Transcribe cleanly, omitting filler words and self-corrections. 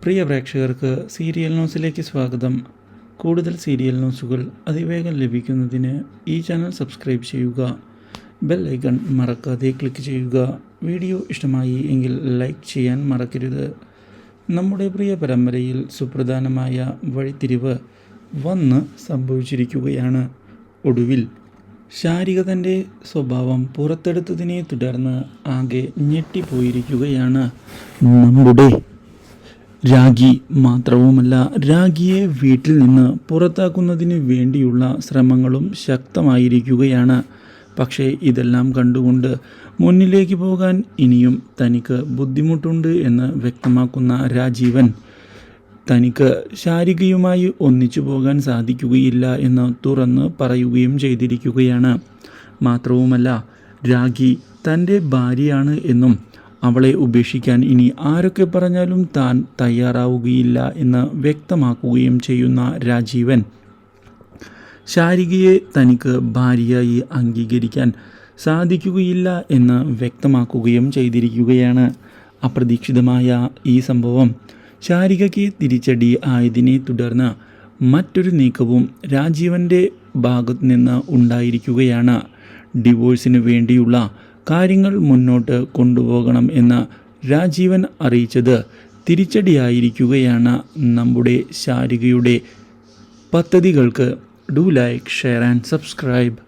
പ്രിയ പ്രേക്ഷകർക്ക് സീരിയൽ ന്യൂസിലേക്ക് സ്വാഗതം. കൂടുതൽ സീരിയൽ ന്യൂസുകൾ അതിവേഗം ലഭിക്കുന്നതിന് ഈ ചാനൽ സബ്സ്ക്രൈബ് ചെയ്യുക. ബെൽ ഐക്കൺ മറക്കാതെ ക്ലിക്ക് ചെയ്യുക. വീഡിയോ ഇഷ്ടമായി എങ്കിൽ ലൈക്ക് ചെയ്യാൻ മറക്കരുത്. നമ്മുടെ പ്രിയ പരമ്പരയിൽ സുപ്രധാനമായ വഴിത്തിരിവ് വന്ന് സംഭവിച്ചിരിക്കുകയാണ്. ഒടുവിൽ ശാരിക തൻ്റെ സ്വഭാവം പുറത്തെടുത്തതിനെ തുടർന്ന് ആകെ ഞെട്ടിപ്പോയിരിക്കുകയാണ് നമ്മുടെ രാഖി. മാത്രവുമല്ല, രാഖിയെ വീട്ടിൽ നിന്ന് പുറത്താക്കുന്നതിന് വേണ്ടിയുള്ള ശ്രമങ്ങളും ശക്തമായിരിക്കുകയാണ്. പക്ഷേ ഇതെല്ലാം കണ്ടുകൊണ്ട് മുന്നിലേക്ക് പോകാൻ ഇനിയും തനിക്ക് ബുദ്ധിമുട്ടുണ്ട് എന്ന് വ്യക്തമാക്കുന്ന രാജീവൻ തനിക്ക് ശാരികയുമായി ഒന്നിച്ചു പോകാൻ സാധിക്കുകയില്ല എന്ന് തുറന്ന് പറയുകയും ചെയ്തിരിക്കുകയാണ്. മാത്രവുമല്ല, രാഖി തൻ്റെ ഭാര്യയാണ് എന്നും അവളെ ഉപേക്ഷിക്കാൻ ഇനി ആരൊക്കെ പറഞ്ഞാലും താൻ തയ്യാറാവുകയില്ല എന്ന് വ്യക്തമാക്കുകയും ചെയ്യുന്ന രാജീവൻ ശാരികയെ തനിക്ക് ഭാര്യയായി അംഗീകരിക്കാൻ സാധിക്കുകയില്ല എന്ന് വ്യക്തമാക്കുകയും ചെയ്തിരിക്കുകയാണ്. അപ്രതീക്ഷിതമായ ഈ സംഭവം ശാരികയ്ക്ക് തിരിച്ചടി ആയതിനെ തുടർന്ന് മറ്റൊരു നീക്കവും രാജീവൻ്റെ ഭാഗത്തു നിന്ന് ഉണ്ടായിരിക്കുകയാണ്. ഡിവോഴ്സിന് വേണ്ടിയുള്ള കാര്യങ്ങൾ മുന്നോട്ട് കൊണ്ടുപോകണം എന്ന് രാജീവൻ അറിയിച്ചത് തിരിച്ചടിയായിരിക്കുകയാണ് നമ്മുടെ ശാരികയുടെ പദ്ധതികൾക്ക്. Do like, share and subscribe.